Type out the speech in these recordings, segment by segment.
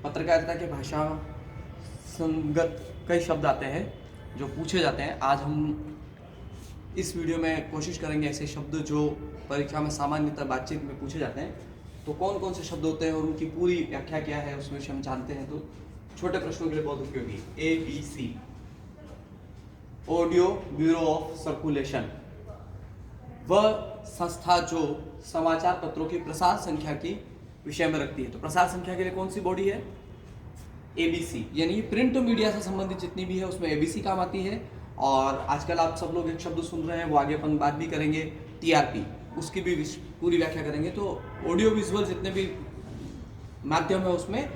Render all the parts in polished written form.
पत्रकारिता के भाषा संगत कई शब्द आते हैं जो पूछे जाते हैं। आज हम इस वीडियो में कोशिश करेंगे ऐसे शब्द जो परीक्षा में सामान्यतः बातचीत में पूछे जाते हैं, तो कौन कौन से शब्द होते हैं और उनकी पूरी व्याख्या क्या है उस विषय हम जानते हैं। तो छोटे प्रश्नों के लिए बहुत उपयोगी। ABC, audio bureau of circulation, वह संस्था जो समाचार पत्रों की प्रसार संख्या की विषय में रखती है। तो प्रसार संख्या के लिए कौन सी बॉडी है? ABC, यानी प्रिंट मीडिया से संबंधित जितनी भी है उसमें ABC काम आती है। और आजकल आप सब लोग एक शब्द सुन रहे हैं, वो आगे अपन बात भी करेंगे, TRP, उसकी भी पूरी व्याख्या करेंगे। तो ऑडियो विजुअल जितने भी माध्यम है उसमें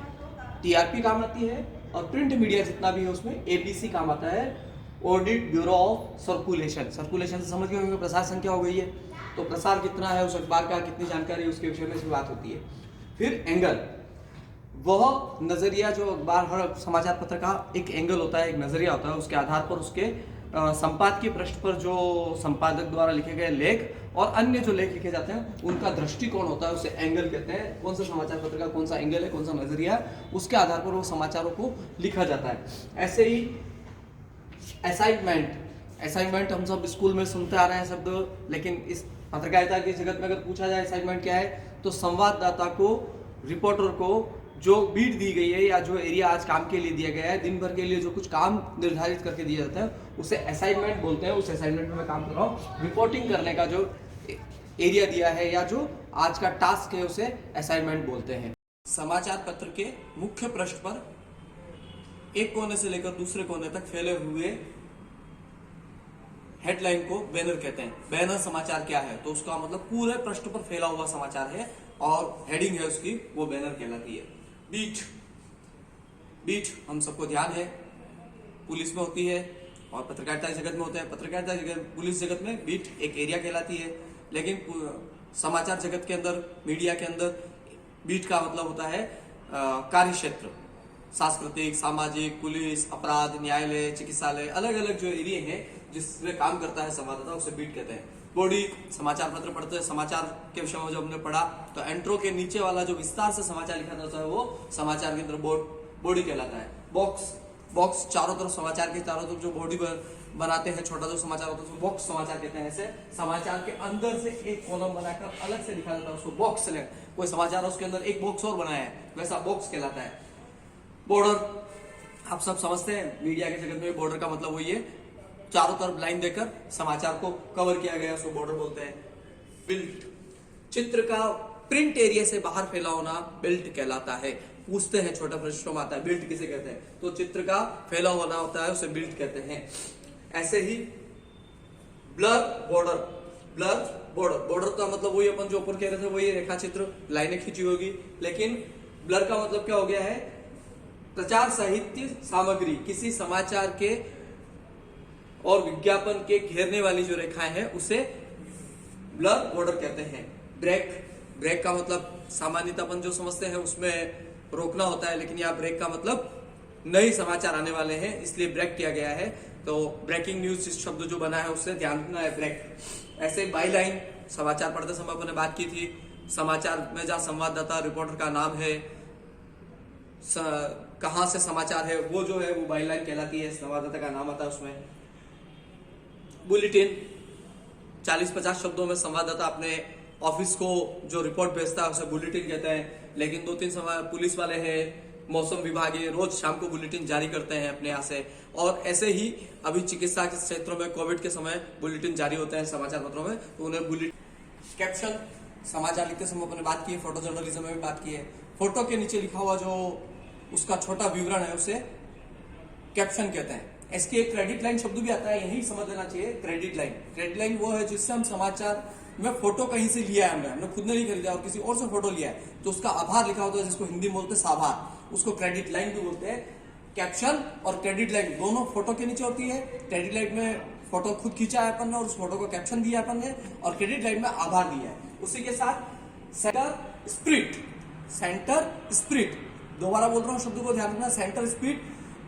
TRP काम आती है, और प्रिंट मीडिया जितना भी है उसमें ABC काम आता है, audit bureau of circulation. Circulation से समझ गए होंगे, प्रसार संख्या हो गई है। तो प्रसार कितना है उस अखबार का, कितनी जानकारी है उसके विषय में इसमें बात होती है। फिर एंगल, वह नजरिया जो अखबार, हर समाचार पत्र का एक एंगल होता है, एक नजरिया होता है, उसके आधार पर उसके संपादकीय पृष्ठ पर जो संपादक द्वारा लिखे गए लेख और अन्य जो लेख लिखे जाते हैं उनका दृष्टिकोण होता है, उसे एंगल कहते हैं। कौन सा समाचार पत्र का कौन सा एंगल है, कौन सा नजरिया है, उसके आधार पर वो समाचारों को लिखा जाता है। ऐसे ही असाइनमेंट हम सब स्कूल में सुनते आ रहे हैं शब्द, लेकिन इस पत्रकारिता की जगत में अगर पूछा जाए असाइनमेंट क्या है, तो संवाददाता को, रिपोर्टर को जो बीट दी गई है या जो एरिया आज काम के लिए दिया गया है, दिन भर के लिए जो कुछ काम निर्धारित करके दिया जाता है उसे असाइनमेंट बोलते हैं। उस असाइनमेंट में मैं काम कर रहा हूँ, रिपोर्टिंग करने का जो एरिया दिया है या जो आज का टास्क है उसे असाइनमेंट बोलते हैं। समाचार पत्र के मुख्य पृष्ठ पर एक कोने से लेकर दूसरे कोने तक फैले हुए हेडलाइन को बैनर कहते हैं। बैनर समाचार क्या है, तो उसका मतलब पूरे पृष्ठ पर फैला हुआ समाचार है, और हेडिंग है उसकी, वो बैनर कहलाती है। बीट हम सबको ध्यान है, पुलिस में होती है और पत्रकारिता जगत में होता है। पत्रकारिता जगत, पुलिस जगत में बीट एक एरिया कहलाती है, लेकिन समाचार जगत के अंदर, मीडिया के अंदर बीट का मतलब होता है कार्य क्षेत्र, सांस्कृतिक, सामाजिक, पुलिस, अपराध, न्यायालय, चिकित्सालय, अलग अलग जो एरिया है जिसमें काम करता है संवाददाता, उसे बीट कहते हैं। बॉडी, समाचार पत्र पढ़ते हैं, समाचार के विषय में जो हमने पढ़ा, तो एंट्रो के नीचे वाला जो विस्तार से समाचार लिखा जाता है वो समाचार के अंदर बॉडी कहलाता है। बॉक्स चारों तरफ, समाचार के चारों तरफ जो बॉडी बनाते हैं, छोटा जो समाचार होता है उसको बॉक्स समाचार कहते हैं। ऐसे समाचार के अंदर से एक कॉलम बनाकर अलग से दिखा जाता है, उसको बॉक्स सेलेक्ट। कोई समाचार उसके अंदर एक बॉक्स और बनाया है, वैसा बॉक्स कहलाता है। बॉर्डर आप सब समझते हैं, मीडिया के जगत में बॉर्डर का मतलब वही है, चारों तरफ लाइन देकर समाचार को कवर किया गया, उसको बॉर्डर बोलते हैं। बिल्ट, चित्र का प्रिंट एरिया से बाहर फैला होना बिल्ट कहलाता है। पूछते हैं, छोटा प्रश्न में आता है, बिल्ट किसे कहते हैं, तो चित्र का फैला होना होता है, उसे बिल्ट कहते हैं। ऐसे ही ब्लर बॉर्डर का मतलब वही अपन जो ऊपर कह रहे थे, वही रेखा चित्र, लाइनें खींची होगी, लेकिन ब्लर का मतलब क्या हो गया है, प्रचार साहित्य सामग्री, किसी समाचार के और विज्ञापन के घेरने वाली जो रेखाएं हैं उसे ब्लर बॉर्डर कहते हैं। ब्रेक का मतलब सामान्यतः अपन जो समझते हैं उसमें रोकना होता है, लेकिन यहाँ ब्रेक का मतलब नए समाचार आने वाले हैं, इसलिए ब्रेक किया गया है। तो ब्रेकिंग न्यूज इस शब्द जो बना है उससे ध्यान रखना है, ब्रेक। ऐसे बाईलाइन, समाचार पढ़ते समय अपन ने बात की थी, समाचार में जहाँ संवाददाता, रिपोर्टर का नाम है, कहां से समाचार है, वो जो है वो बाईलाइन कहलाती है, संवाददाता का नाम आता है उसमें। बुलेटिन, 40-50 शब्दों में संवाददाता अपने ऑफिस को जो रिपोर्ट भेजता है उसे बुलेटिन कहते हैं, लेकिन 2-3 पुलिस वाले हैं, मौसम विभाग है, रोज शाम को बुलेटिन जारी करते हैं अपने यहाँ से। और ऐसे ही अभी चिकित्सा के क्षेत्रों में कोविड के समय बुलेटिन जारी होते हैं समाचार पत्रों में, तो उन्हें बुलेटिन। कैप्शन, समाचार लिखते समय अपने बात की है, फोटो जर्नलिज्म में भी बात की है। फोटो के नीचे लिखा हुआ जो उसका छोटा विवरण है उसे कैप्शन कहते हैं। इसकी एक क्रेडिट लाइन शब्द भी आता है, यही समझ लेना चाहिए। क्रेडिट लाइन वो है जिससे हम समाचार में फोटो कहीं से लिया है, हमने खुद ने नहीं खरीदा और किसी और से फोटो लिया है, तो उसका आभार लिखा होता है, जिसको हिंदी में बोलते हैं साभार, उसको क्रेडिट लाइन भी बोलते हैं। कैप्शन और क्रेडिट लाइन दोनों फोटो के नीचे होती है। क्रेडिट लाइन में फोटो खुद खींचा है अपन ने और उस फोटो को कैप्शन दिया अपन ने, और क्रेडिट लाइन में आभार दिया है। उसी के साथ सेंटर स्प्रिट, दोबारा बोल रहा हूँ शब्द को ध्यान रखना, सेंटर स्प्रिट,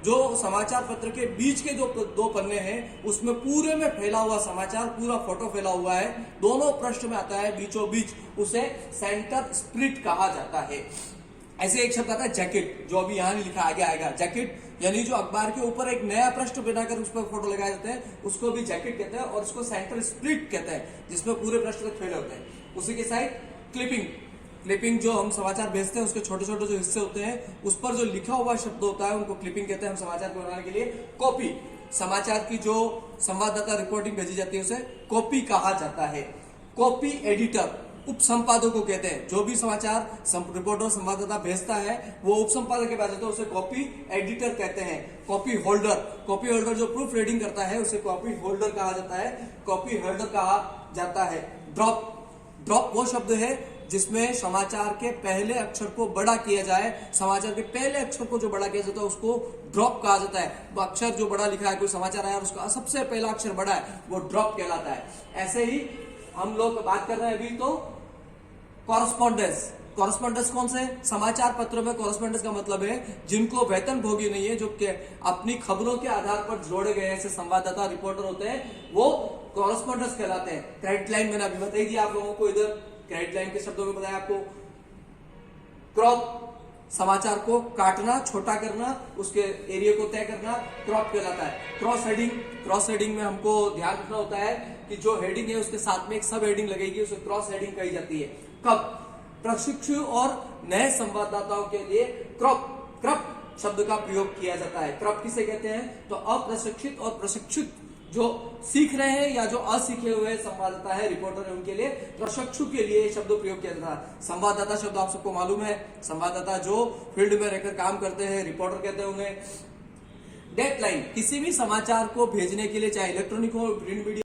जो समाचार पत्र के बीच के जो 2 पन्ने हैं उसमें पूरे में फैला हुआ समाचार, पूरा फोटो फैला हुआ है, दोनों पृष्ठ में आता है बीचों बीच, उसे सेंटर स्प्लिट कहा जाता है। ऐसे एक शब्द आता है जैकेट, जो अभी यहाँ नहीं लिखा, आगे आएगा। जैकेट यानी जो अखबार के ऊपर एक नया पृष्ठ बनाकर उस पर फोटो लगाए जाते हैं, उसको भी जैकेट कहते हैं, और उसको सेंटर स्प्लिट कहते हैं, जिसमें पूरे पृष्ठ तक फैले होते हैं। उसी के साइड क्लिपिंग, क्लिपिंग जो हम समाचार भेजते हैं उसके छोटे छोटे जो हिस्से होते हैं, उस पर जो लिखा हुआ शब्द होता है उनको क्लिपिंग कहते हैं हम समाचार को बनाने के लिए। कॉपी, समाचार की जो संवाददाता रिपोर्टिंग भेजी जाती है उसे कॉपी कहा जाता है। कॉपी एडिटर, उप संपादक को कहते हैं। जो भी समाचार रिपोर्टर संवाददाता भेजता है वो उप संपादक के पास जाता है, उसे कॉपी एडिटर कहते हैं। कॉपी होल्डर, कॉपी होल्डर जो प्रूफ रीडिंग करता है उसे कॉपी होल्डर कहा जाता है, कॉपी होल्डर कहा जाता है। ड्रॉप, ड्रॉप वो शब्द है जिसमें समाचार के पहले अक्षर को बड़ा किया जाए। समाचार के पहले अक्षर को जो बड़ा किया जाता है उसको ड्रॉप कहा जाता है। वो अक्षर जो बड़ा लिखा है, कोई समाचार आया और उसका सबसे पहला अक्षर बड़ा है, वो ड्रॉप कहलाता है। ऐसे ही हम लोग बात कर रहे हैं अभी तो कॉरस्पॉन्डेंस। कॉरस्पॉन्डेंस कौन से? समाचार पत्रों में कॉरस्पॉन्डेंस का मतलब है जिनको वेतन भोगी नहीं है, जो अपनी खबरों के आधार पर जोड़े गए ऐसे संवाददाता रिपोर्टर होते हैं, वो कॉरस्पॉन्डेंस कहलाते हैं। क्रेडिट लाइन मैंने अभी बताई दी आप लोगों को, इधर क्रेडिट लाइन के शब्दों में बताया आपको। क्रॉप, समाचार को काटना, छोटा करना, उसके एरिया को तय करना, क्रॉप कहलाता है। क्रॉस हेडिंग, क्रॉस हेडिंग में हमको ध्यान रखना होता है कि जो हेडिंग है उसके साथ में एक सब हेडिंग लगेगी, उसे क्रॉस हेडिंग कही जाती है। कब? प्रशिक्षु और नए संवाददाताओं के लिए क्रप शब्द का प्रयोग किया जाता है। क्रप किसे कहते हैं? तो अप्रशिक्षित और प्रशिक्षित जो सीख रहे हैं या जो असीखे हुए संवाददाता है, रिपोर्टर है, उनके लिए प्रशिक्षु के लिए शब्द प्रयोग किया जाता है। संवाददाता शब्द आप सबको मालूम है, संवाददाता जो फील्ड में रहकर काम करते हैं, रिपोर्टर कहते हैं उन्हें। डेडलाइन, किसी भी समाचार को भेजने के लिए चाहे इलेक्ट्रॉनिक हो, प्रिंट मीडिया